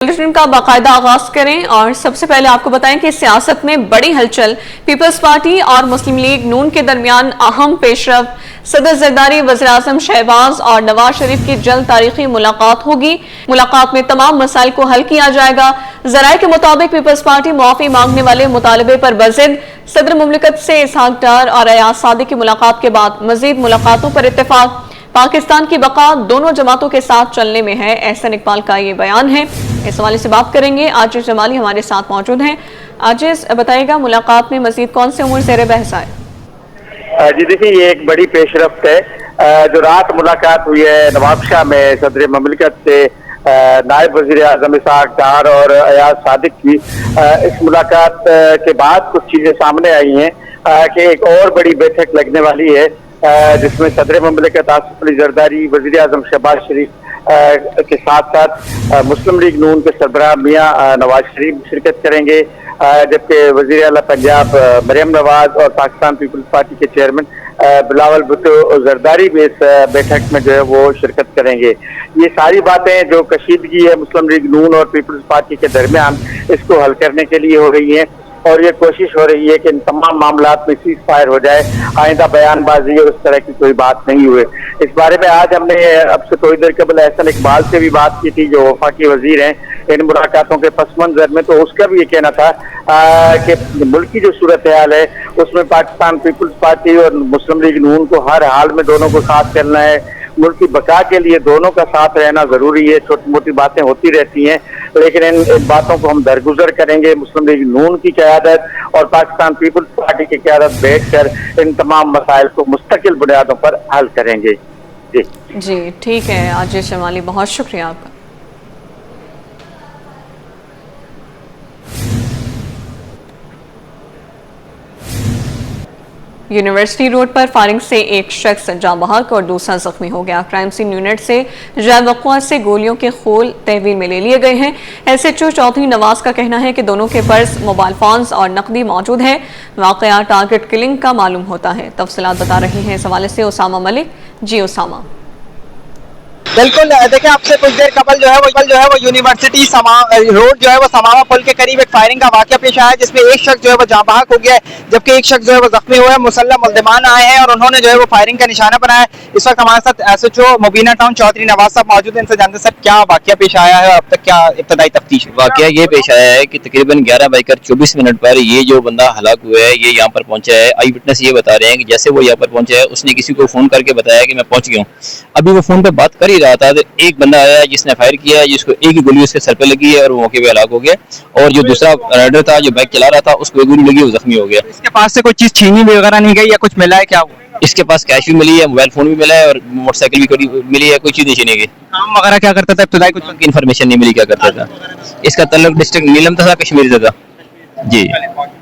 Bulletin का बाकायदा आगाज करें और सबसे पहले आपको बताएं कि सियासत में बड़ी हलचल। पीपल्स पार्टी और मुस्लिम लीग नून के दरमियान अहम पेशरफ। सदर जरदारी, वज़ीर-ए-आज़म शहबाज और नवाज शरीफ की जल्द तारीखी मुलाकात होगी। मुलाकात में तमाम मसाइल को हल किया जाएगा। जराये के मुताबिक पीपल्स पार्टी मुआफ़ी मांगने वाले मुतालबे पर बज़िद। सदर मुमलिकत से इसहाक डार और अयाज सादिक की मुलाकात के बाद मजीद मुलाकातों पर इत्तेफाक। पाकिस्तान की बका दोनों जमातों के साथ चलने में है, एहसन इकबाल का ये बयान है। इस हवाले से बात करेंगे। आजिज जमाली हमारे साथ मौजूद हैं। आजिज, बताइएगा मुलाकात में मजीद कौन से उमूर ज़ेर बहस आए? जी देखिए, ये एक बड़ी पेशरफ्त है। जो रात मुलाकात हुई है नवाबशाह में सदर ममलिकत से नायब वज़ीर-ए-आज़म इसहाक डार और अयाज सादिक की, इस मुलाकात के बाद कुछ चीजें सामने आई हैं कि एक और बड़ी बैठक लगने वाली है, जिसमें सदर ममलिकत आसिफ अली जरदारी, वज़ीर-ए-आज़म शहबाज शरीफ के साथ साथ मुस्लिम लीग नून के सरबराह मियां नवाज शरीफ शिरकत करेंगे, जबकि वज़ीर आला पंजाब मरियम नवाज और पाकिस्तान पीपल्स पार्टी के चेयरमैन बिलावल भुट्टो जरदारी भी इस बैठक में जो है वो शिरकत करेंगे। ये सारी बातें जो कशीदगी है मुस्लिम लीग नून और पीपल्स पार्टी के दरमियान, इसको हल करने के लिए हो रही है और ये कोशिश हो रही है कि इन तमाम मामलात में सीज फायर हो जाए, आइंदा बयानबाजी और उस तरह की कोई बात नहीं हुए। इस बारे में आज हमने अब से थोड़ी देर कबल एहसन इकबाल से भी बात की थी, जो वफाकी वजीर हैं इन मुलाकातों के पस मंजर में। तो उसका भी ये कहना था कि मुल्क की जो सूरत हाल है उसमें पाकिस्तान पीपल्स पार्टी और मुस्लिम लीग नून को हर हाल में दोनों को साथ चलना है। मुल्क की बका के लिए दोनों का साथ रहना जरूरी है। छोटी मोटी बातें होती रहती हैं, लेकिन इन बातों को हम दरगुजर करेंगे। मुस्लिम लीग नून की क़यादत और पाकिस्तान पीपल्स पार्टी की क़यादत बैठकर इन तमाम मसाइल को मुस्तकिल बुनियादों पर हल करेंगे। जी ठीक है आजिज जमाली, बहुत शुक्रिया आपका। यूनिवर्सिटी रोड पर फायरिंग से एक शख्स जाँ बहक और दूसरा जख्मी हो गया। क्राइम सीन यूनिट से जय वक़्वा से गोलियों के खोल तहवील में ले लिए गए हैं। SHO चौधरी नवाज का कहना है कि दोनों के पर्स, मोबाइल फोन्स और नकदी मौजूद है। वाक़या टारगेट किलिंग का मालूम होता है। तफसीलात बता रही हैं इस हवाले से उसामा मलिक। जी उसामा। बिल्कुल, देखिए आपसे कुछ देर कबल जो है वो यूनिवर्सिटी रोड जो है वो समावा पुल के करीब एक फायरिंग का वाकया पेश आया, जिसमें एक शख्स जो है वो जाँ बहक हो गया है, जबकि एक शख्स जो है वो जख्मी हुआ है। मुसल्लह मुल्ज़िमान आए हैं और उन्होंने जो है वो फायरिंग का निशाना बनाया है। इस वक्त हमारे साथ SHO मुबीना टाउन चौधरी नवाज साहब मौजूद हैं। इनसे जानते हैं सर क्या वाकया पेश आया है, अब तक क्या इब्तदाई तफ्तीश है? वाकया ये पेश आया है कि तकरीबन 11:24 पर ये जो बंदा हलाक हुआ है ये यहाँ पर पहुंचा है। आई विटनेस ये बता रहे हैं कि जैसे वो यहाँ पर पहुंचा है उसने किसी को फोन करके बताया कि मैं पहुंच गया हूँ। अभी वो फोन पर बात कर ही रहा था, एक बंदा आया जिसने फायर किया, जिसको एक ही गोली उसके सर पे लगी है और वो मौके पे हलाक हो गया। और जो दूसरा राइडर था जो बाइक चला रहा था उसको एक गोली लगी, वो जख्मी हो गया। इसके पास से कोई चीज छीनी वगैरह नहीं गई या कुछ मिला है क्या? इसके पास कैश भी मिली है, मोबाइल फोन भी मिला है और मोटरसाइकिल भी मिली है। कोई चीज नहीं छीनी गई। काम वगैरह क्या करता था इब्तदाई कुछ इन्फॉर्मेशन नहीं मिली क्या करता था। इसका तल्लुक डिस्ट्रिक्ट नीलम था, कश्मीर से था। जी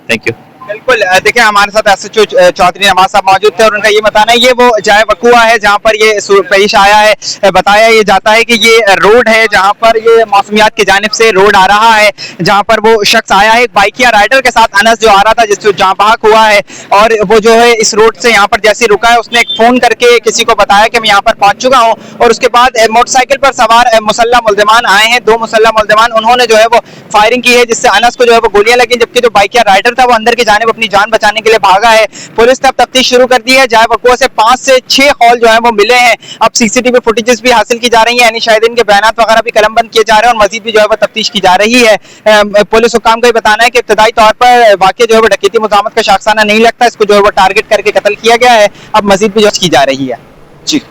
थैंक यू। बिल्कुल, देखिए हमारे साथ SHO चौधरी नवाज साहब मौजूद थे और उनका ये बताना है, ये वो जाए वक़्वा है जहाँ पर ये पेश आया है। बताया ये जाता है कि ये रोड है जहाँ पर ये मौसमियात की जानिब से रोड आ रहा है, जहाँ पर वो शख्स आया है एक बाइकिया राइडर के साथ, अनस जो आ रहा था जिससे जाँ बहक हुआ है। और वो जो है इस रोड से यहाँ पर जैसे रुका है उसने एक फ़ोन करके किसी को बताया कि मैं यहाँ पर पहुँच चुका हूँ। और उसके बाद मोटरसाइकिल पर सवार मुसल्लह मुल्ज़िमान आए हैं, 2 मुसल्लह मुल्ज़िमान, उन्होंने जो है वो फायरिंग की है, जिससे अनस को जो है वो गोलियां लगी, जबकि जो बाइकिया राइडर था वो अंदर की जानिब अपनी जान बचाने के लिए भागा है। पुलिस ने अब तफ्तीश शुरू कर दी है। जाए वक़्वा से 5 से 6 कॉल जो है वो मिले हैं। अब CCTV फुटेजेस भी हासिल की जा रही है, यानी शाहिदीन के बयानात वगैरह भी कलमबंद किए जा रहे हैं और मजीद भी जो है वो तफ्तीश की जा रही है। पुलिस हुकाम का बताना है कि इब्तदाई तौर पर वाकया जो है वो डकैती मुज़ामत का शाखसाना नहीं लगता, इसको जो है वो टारगेट करके कत्ल किया गया है। अब मजीद भी जांच की जा रही है। जी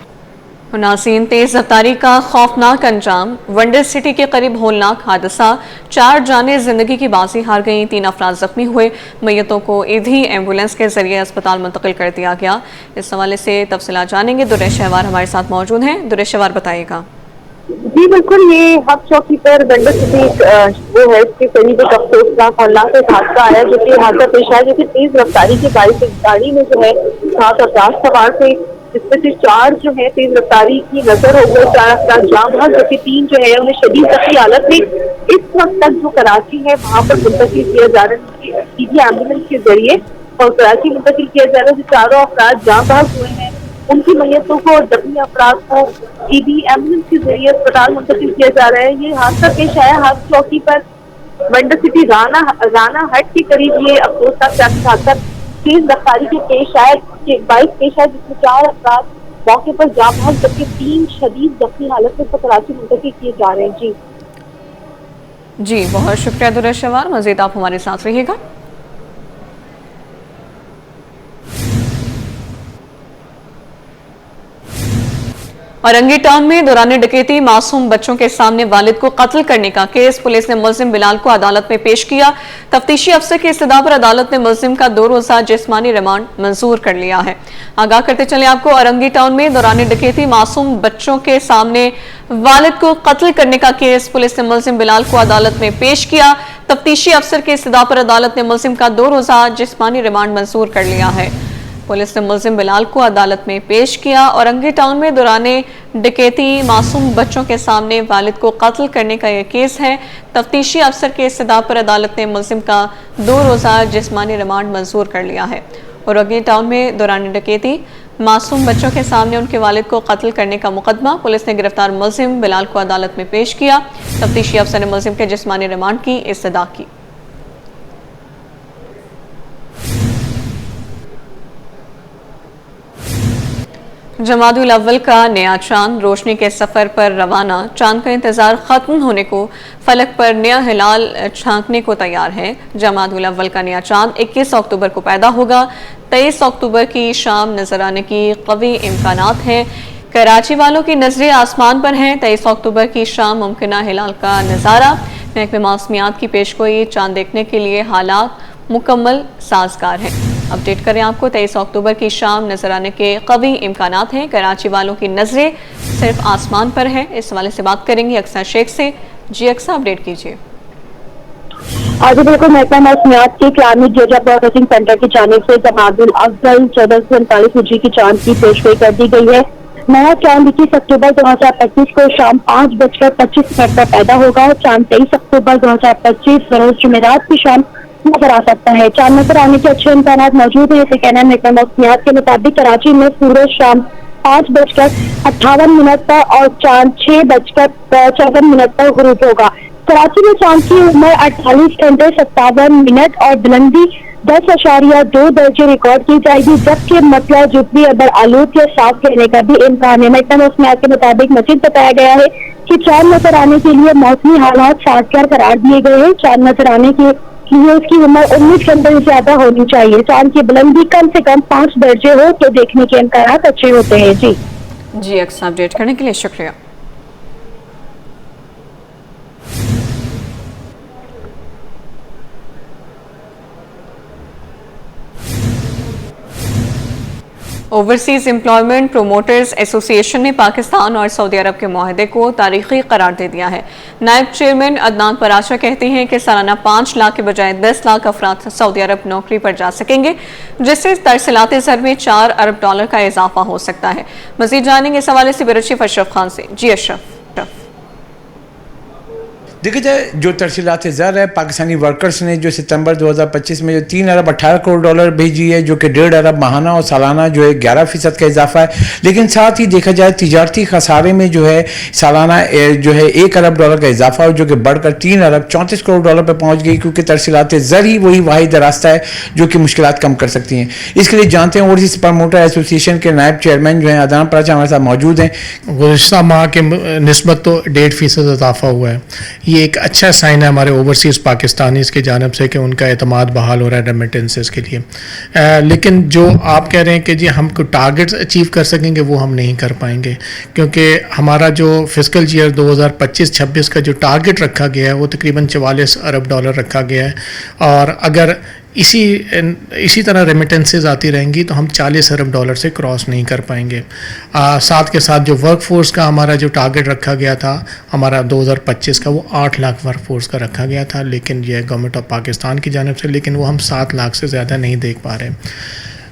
नाज़रीन, तेज रफ्तारी का खौफनाक अंजाम। वंडर सिटी के करीब होलनाक हादसा, 4 जानें जिंदगी की बाजी हार गई, 3 अफराद जख्मी हुए। मैयतों को ईदी एम्बुलेंस के जरिए अस्पताल मुंतकिल कर दिया गया। इस हवाले से तफसीलात जानेंगे। दुर्र शहवार हमारे साथ मौजूद हैं। दुर्र शहवार बताइएगा। जी बिल्कुल, ये हब चौकी पर वंडर सिटी वो है, इसके करीब एक अफसोसनाक होलनाक एक हादसा आया, जो कि हादसा पेश आया, जो कि तेज रफ्तारी की गाड़ी में जो है 7 अफराद सवार थे, जिसमें से 4 जो है तेज रफ्तारी की नजर हो गए, 4 अफराद जाँ बहक, जबकि 3 जो है उन्हें शदीद जख्मी हालत में इस वक्त तक जो कराची है वहाँ पर मुंतकिल किया जा रहा है एम्बुलेंस के जरिए, और कराची मुंतकिल किया जा रहा है। जो 4 अफराद जाँ बहक हुए हैं उनकी मैयतों को और जख्मी अफराद को ईडी एम्बुलेंस के जरिए अस्पताल मुंतकिल किया जा रहा है। ये हादसा पेश आया हाथ चौकी पर वेंडर सिटी राना हट के करीब। ये अफसोसनाक ट्रैफिक हादसा तेज रफ्तारी के पेश आया, बाइक पेश आया जिसमें 4 अफराद मौके पर जाम बहक जबकि 3 शदीद जख्मी हालत में कराची मुंतकिल किए जा रहे हैं। जी बहुत शुक्रिया दुर्श शवार, मजीद आप हमारे साथ रहिएगा। औरंगी टाउन में दौरान डकैती मासूम बच्चों के सामने वालिद को कत्ल करने का केस, पुलिस ने मुलजिम बिलाल को अदालत में पेश किया। तफ्तीशी अफसर की इस्तदा पर अदालत ने मुलजिम का 2 रोजा जिस्मानी रिमांड मंजूर कर लिया है। आगाह करते चले आपको, औरंगी टाउन में दौरान डकैती मासूम बच्चों के सामने वालिद को कत्ल करने का केस, पुलिस ने मुलजिम बिलाल को अदालत में पेश किया। तफ्तीशी अफसर की इस्तदा पर अदालत ने मुलजिम का 2 रोजा जिस्मानी रिमांड मंजूर कर लिया है। पुलिस ने मुलजिम बिलाल को अदालत में पेश किया। औरंगी टाउन में दौराने डकैती मासूम बच्चों के सामने वालिद को कत्ल करने का यह केस है। तफ्तीशी अफसर के इस्तदा पर अदालत ने मुलजिम का 2 रोजा जिस्मानी रिमांड मंजूर कर लिया है। औरंगी टाउन में दौरान डकैती मासूम बच्चों के सामने उनके वालिद को कत्ल करने का मुकदमा, पुलिस ने गिरफ्तार मुलजिम बिलाल को अदालत में पेश किया। तफ्तीशी अफसर ने मुलजिम के जिस्मानी रिमांड की इस्तदा की। जमादुल अव्वल का नया चांद रोशनी के सफर पर रवाना, चांद का इंतजार खत्म होने को फलक पर नया हिलाल झांकने को तैयार है। जमादुल अव्वल का नया चांद 21 अक्टूबर को पैदा होगा। 23 अक्टूबर की शाम नजर आने की कवी इम्कानात हैं। कराची वालों की नजरें आसमान पर हैं। 23 अक्टूबर की शाम मुमकिन हिलाल का नज़ारा। महकमे मौसमियात की पेशगोई, चांद देखने के लिए हालात मुकम्मल साजगार है। अपडेट करें आपको, 23 अक्टूबर की शाम नजर आने के कवी इम्कानात हैं। कराची वालों की नजरें सिर्फ आसमान पर है। इस हवाले से बात करेंगे अक्सा शेख से। जी अक्सा, अपडेट कीजिए। आज बिल्कुल महकमा मौसमियात के क्लाइमेट डेटा प्रोसेसिंग सेंटर की जानिब से जमादुल अव्वल 1439 हिजरी की चांद की पेशगोई कर दी गई है। नया चांद 21 अक्टूबर 2025 को शाम 5:25 पर पैदा होगा। चांद 23 अक्टूबर 2025 बरोज जुमेरात की शाम नजर आ सकता है। चांद नजर आने के अच्छे इम्कान मौजूद है। इसे कहना है महकमा मौसमियात के मुताबिक कराची में सूरज शाम 5:58 पर और चांद 6:54 पर गुरूब होगा। कराची में चांद की उम्र 48 घंटे 57 मिनट और बुलंदी 10.2 दर्जे रिकॉर्ड की जाएगी, जबकि मतला जुबली अबर आलूद के साफ रहने का भी इम्कान है। महकमा मौसमियात के मुताबिक मजीद बताया गया है कि चांद नजर आने के लिए मौसमी हालात साजगार करार दिए गए हैं। चांद नजर आने के लिए उसकी उम्र 19 घंटे से ज्यादा होनी चाहिए। चांद की बुलंदी कम से कम 5 दर्जे हो तो देखने के इम्कान अच्छे होते हैं। जी अक्सर, अपडेट करने के लिए शुक्रिया। ओवरसीज एम्प्लॉयमेंट प्रोमोटर्स एसोसिएशन ने पाकिस्तान और सऊदी अरब के मुआहदे को तारीखी करार दे दिया है। नायब चेयरमैन अदनान पराशा कहते हैं कि सालाना 5 लाख के बजाय 10 लाख अफराद सऊदी अरब नौकरी पर जा सकेंगे, जिससे तरसीलात ज़र में $4 अरब का इजाफा हो सकता है। मजीद जानेंगे इस हवाले से ब्यूरो चीफ अशरफ खान से। जी अशरफ। देखा जाए जो तरसीलात ज़र है, पाकिस्तानी वर्कर्स ने जो सितंबर 2025 में जो 3 अरब 18 करोड़ डॉलर भेजी है, जो कि 1.5 अरब माहाना और सालाना जो है 11% का इजाफा है। लेकिन साथ ही देखा जाए तिजारती खसारे में जो है सालाना जो है $1 अरब का इजाफा हो, जो कि बढ़कर 3 अरब 34 करोड़ डॉलर पर पहुंच गई, क्योंकि तरसीलात ज़र ही वही वाहिद रास्ता है जो कि मुश्किलात कम कर सकती हैं। इसके लिए जानते हैं ओवरसीज प्रमोटर एसोसिएशन के नायब चेयरमैन जो है अदनान पराशा हमारे साथ मौजूद हैं। गुज़िश्ता माह के निस्बत तो 1.5% इजाफा हुआ है। ये एक अच्छा साइन है हमारे ओवरसीज़ पाकिस्तानीज़ की जानिब से कि उनका एतमाद बहाल हो रहा है रेमिटेंसेस के लिए। लेकिन जो आप कह रहे हैं कि जी हम को टारगेट्स अचीव कर सकेंगे, वो हम नहीं कर पाएंगे, क्योंकि हमारा जो फिस्कल ईयर 2025-26 का जो टारगेट रखा गया है वो तकरीबन $44 अरब रखा गया है। और अगर इसी तरह रेमिटेंसेस आती रहेंगी तो हम $40 अरब से क्रॉस नहीं कर पाएंगे। साथ के साथ जो वर्क फोर्स का हमारा जो टारगेट रखा गया था हमारा 2025 का, वो 8 लाख वर्क फोर्स का रखा गया था, लेकिन यह गवर्नमेंट ऑफ पाकिस्तान की जानिब से, लेकिन वो हम 7 लाख से ज़्यादा नहीं देख पा रहे।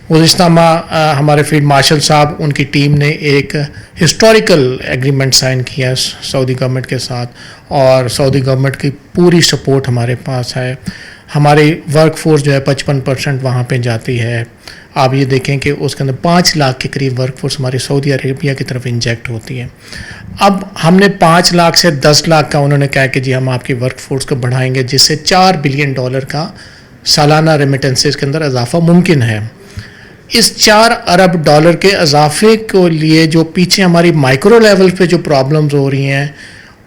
गुज़िश्ता माह हमारे फील्ड मार्शल साहब, उनकी टीम ने एक हिस्टोरिकल एग्रीमेंट साइन किया है सऊदी गवर्नमेंट के साथ, और सऊदी गवर्नमेंट की पूरी सपोर्ट हमारे पास है। हमारी वर्क फोर्स जो है 55% वहाँ पे जाती है। आप ये देखें कि उसके अंदर 5 लाख के करीब वर्क फोर्स हमारी सऊदी अरेबिया की तरफ इंजेक्ट होती है। अब हमने 5 लाख से 10 लाख का उन्होंने कहा कि जी हम आपकी वर्क फोर्स को बढ़ाएंगे, जिससे $4 बिलियन का सालाना रेमिटेंसेस के अंदर इजाफा मुमकिन है। इस $4 अरब के इजाफे को लिए जो पीछे हमारी माइक्रो लेवल पे जो प्रॉब्लम्स हो रही हैं,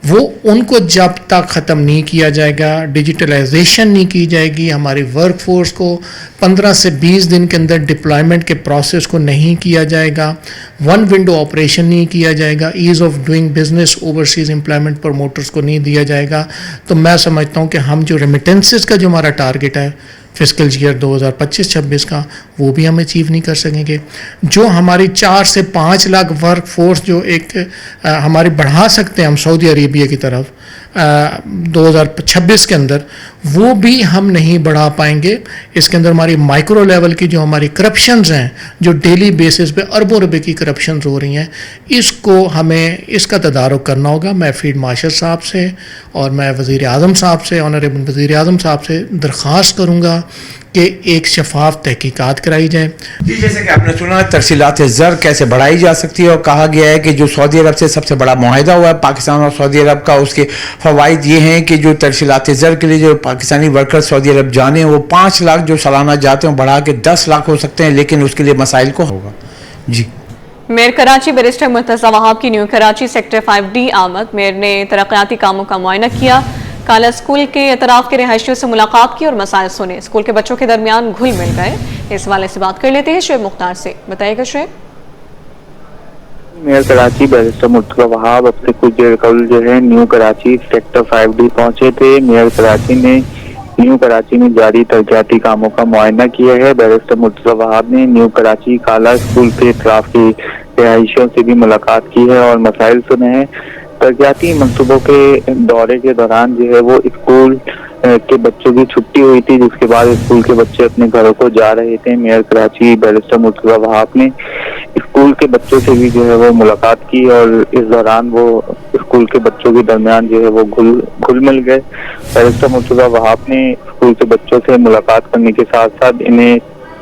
वो उनको जब तक ख़त्म नहीं किया जाएगा, डिजिटलाइजेशन नहीं की जाएगी, हमारी वर्क फोर्स को 15 से 20 दिन के अंदर डिप्लॉयमेंट के प्रोसेस को नहीं किया जाएगा, वन विंडो ऑपरेशन नहीं किया जाएगा, ease of doing business overseas employment promoters को नहीं दिया जाएगा, तो मैं समझता हूँ कि हम जो रेमिटेंसेस का जो हमारा टारगेट है फिस्कल ईयर 2025-26 का, वो भी हम अचीव नहीं कर सकेंगे। जो हमारी 4 से 5 लाख वर्क फोर्स जो एक हमारी बढ़ा सकते हैं हम सऊदी अरेबिया की तरफ 2026 के अंदर, वो भी हम नहीं बढ़ा पाएंगे। इसके अंदर हमारी माइक्रो लेवल की जो हमारी करप्शंस हैं, जो डेली बेसिस पे अरबों रुपए की करप्शंस हो रही हैं, इसको हमें इसका तदारुक करना होगा। मैं फील्ड मार्शल साहब से और मैं वज़ीर आज़म साहब से, ऑनरेबल वज़ीर आज़म साहब से दरख्वास्त करूँगा कि एक शफाफ तहकीकात कराई जाए। जी, जैसे कि आपने सुना तरसीलात ज़र कैसे बढ़ाई जा सकती है, और कहा गया है कि जो सऊदी अरब से सबसे बड़ा मुआहिदा हुआ है पाकिस्तान और सऊदी अरब का, उसके फ़वाइद ये हैं कि जो तरसीलात ज़र के लिए जो पाकिस्तानी वर्कर सऊदी अरब जाने, वो 5 लाख जो सालाना जाते हैं बढ़ा के 10 लाख हो सकते हैं, लेकिन उसके लिए मसाइल को होगा। जी, मेयर कराची बैरिस्टर मुर्तज़ा वहाब की न्यू कराची सेक्टर 5D आमद। मेयर ने तरक्याती कामों का मुआयना किया, काला स्कूल के एतराफ़ के रिहायशियों से मुलाकात की और मसाइल सुने। स्कूल के बच्चों के दरमियान घुल मिल गए। इस वाले से बात कर लेते हैं शुएब मुख्तार से। बताइएगा शुएब। मेयर कराची बैरिस्टर मुर्तज़ा वहाब अब से कुछ देर कबल जो है न्यू कराची सेक्टर 5D पहुंचे थे। मेयर कराची ने न्यू कराची में जारी तरक्याती कामों का मुआयना किया है। बैरिस्टर मुर्तज़ा वहाब ने न्यू कराची काला स्कूल के एतराफ़ की रिहायशियों से भी मुलाकात की है और मसाइल सुने हैं। तरक्याती मनसूबों के दौरे के दौरान जो है वो स्कूल के बच्चों की छुट्टी हुई थी, जिसके बाद स्कूल के बच्चे अपने घरों को जा रहे थे। मेयर कराची बैरिस्टर मुर्तज़ा वहाब ने स्कूल के बच्चों से भी जो है वो मुलाकात की और इस दौरान वो स्कूल के बच्चों के दरमियान जो है वो घुल मिल गए। बैरिस्टर मुर्तज़ा वहाब ने स्कूल के बच्चों से मुलाकात करने के साथ साथ इन्हें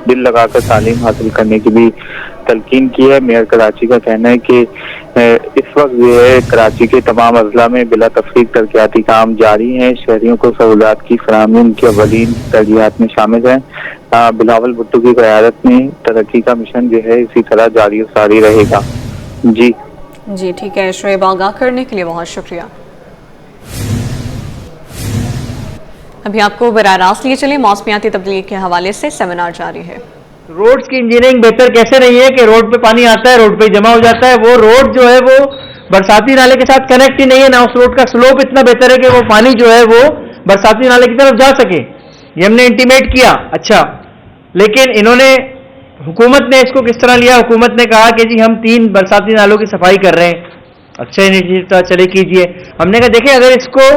दिल लगाकर तालीम हासिल करने की भी तलकीन की है। मेयर कराची का कहना है कि इस वक्त जो है कराची के तमाम अजला में बिला तफरीक तरक्याती काम जारी हैं। शहरियों को सहूलियात की फराहमी उनकी अवलीन तरजीहात में शामिल है। बिलावल भुट्टो की क़यादत में तरक्की का मिशन जो है इसी तरह जारी और सारी रहेगा। जी ठीक है शुएब, आगाह करने के लिए बहुत शुक्रिया। अभी आपको बराह रास्त लिए चले मौसमियाती तब्दीली के हवाले से सेमिनार जारी है। रोड्स की इंजीनियरिंग बेहतर कैसे रही है कि रोड पे पानी आता है, रोड पे जमा हो जाता है, वो रोड जो है वो बरसाती नाले के साथ कनेक्ट ही नहीं है, ना उस रोड का स्लोप इतना बेहतर है कि वो पानी जो है वो बरसाती नाले की तरफ जा सके। ये हमने इंटीमेट किया, अच्छा, लेकिन इन्होंने हुकूमत ने इसको किस तरह लिया। हुकूमत ने कहा कि जी हम 3 बरसाती नालों की सफाई कर रहे हैं। अच्छा इनिशिएटिव, चले कीजिए। हमने कहा देखें, अगर इसको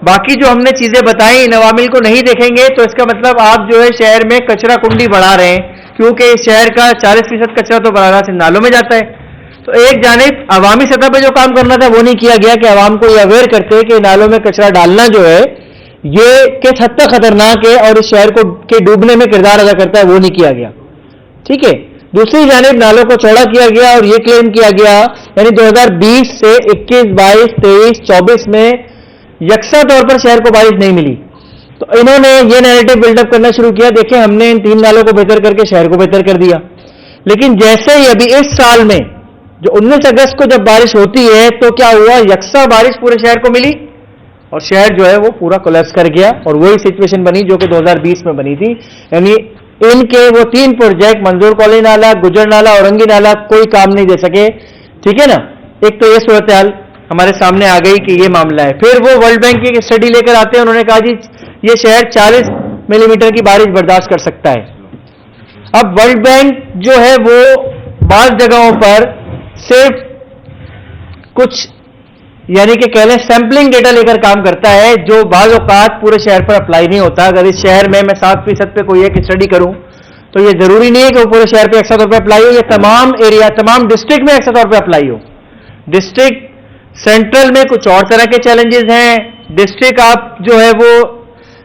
बाकी जो हमने चीजें बताई इन अवामिल को नहीं देखेंगे तो इसका मतलब आप जो है शहर में कचरा कुंडी बढ़ा रहे हैं, क्योंकि इस शहर का 40% कचरा तो बराह रास्त नालों में जाता है। तो एक जानिब अवामी सतह पर जो काम करना था वो नहीं किया गया कि आवाम को ये अवेयर करते कि नालों में कचरा डालना जो है ये किस हद तक खतरनाक है और इस शहर को के डूबने में किरदार अदा करता है, वो नहीं किया गया। ठीक है, दूसरी जानिब नालों को चौड़ा किया गया और ये क्लेम किया गया, यानी 2020 से 21, 22, 23, 24 में यकसा तौर पर शहर को बारिश नहीं मिली। तो इन्होंने ये नैरेटिव बिल्डअप करना शुरू किया, देखिए हमने इन 3 नालों को बेहतर करके शहर को बेहतर कर दिया। लेकिन जैसे ही अभी इस साल में जो 19 अगस्त को जब बारिश होती है तो क्या हुआ, यकसा बारिश पूरे शहर को मिली और शहर जो है वो पूरा कोलैप्स कर गया और वही सिचुएशन बनी जो कि 2020 में बनी थी। यानी इनके वो 3 प्रोजेक्ट मंजूर कॉलोनी नाला, गुजर नाला, औरंगी नाला कोई काम नहीं दे सके। ठीक है ना, एक तो ये सूरत हाल हमारे सामने आ गई कि ये मामला है। फिर वो वर्ल्ड बैंक की स्टडी लेकर आते हैं, उन्होंने कहा जी ये शहर 40 मिलीमीटर की बारिश बर्दाश्त कर सकता है। अब वर्ल्ड बैंक जो है वो बाज़ जगहों पर सिर्फ कुछ यानी कि कह लें सैंपलिंग डेटा लेकर काम करता है, जो बाज़ औक़ात पूरे शहर पर अप्लाई नहीं होता। अगर इस शहर में मैं 7% पे कोई एक स्टडी करूं तो ये जरूरी नहीं है कि वो पूरे शहर पे 100 तौर पर अप्लाई हो, या तमाम एरिया तमाम डिस्ट्रिक्ट में 100 तौर पर अप्लाई हो। डिस्ट्रिक्ट सेंट्रल में कुछ और तरह के चैलेंजेस हैं। डिस्ट्रिक्ट आप जो है वो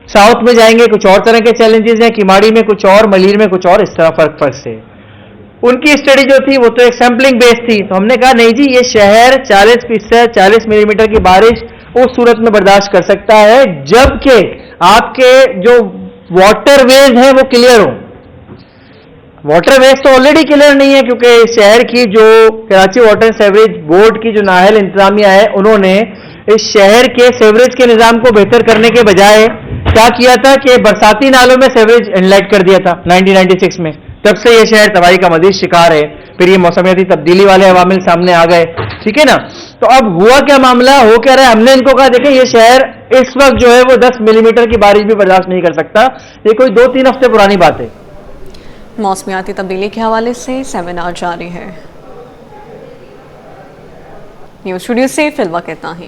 साउथ में जाएंगे कुछ और तरह के चैलेंजेस हैं, किमाड़ी में कुछ और, मलीर में कुछ और, इस तरह फर्क से। उनकी स्टडी जो थी वो तो एक सैम्पलिंग बेस थी, तो हमने कहा नहीं जी ये शहर 40 मिलीमीटर की बारिश उस सूरत में बर्दाश्त कर सकता है जबकि आपके जो वाटरवेज हैं वो क्लियर हो। वाटरवेज तो ऑलरेडी क्लियर नहीं है क्योंकि शहर की जो कराची वाटर सेवरेज बोर्ड की जो नाहल इंतजामिया है उन्होंने इस शहर के सेवरेज के निजाम को बेहतर करने के बजाय क्या किया था कि बरसाती नालों में सेवरेज इनलेट कर दिया था 1996 में। तब से ये शहर तबाही का मजीद शिकार है। फिर ये मौसमियाती तब्दीली वाले अवामिल सामने आ गए, ठीक है ना। तो अब हुआ क्या मामला, हो क्या रहा है, हमने इनको कहा देखें ये शहर इस वक्त जो है वो 10 मिलीमीटर की बारिश भी बर्दाश्त नहीं कर सकता। ये कोई 2-3 हफ्ते पुरानी बात है। मौसमियाती तब्दीली के हवाले से सेमिनार जारी है। न्यूज़ स्टूडियो से फिलहाल इतना ही।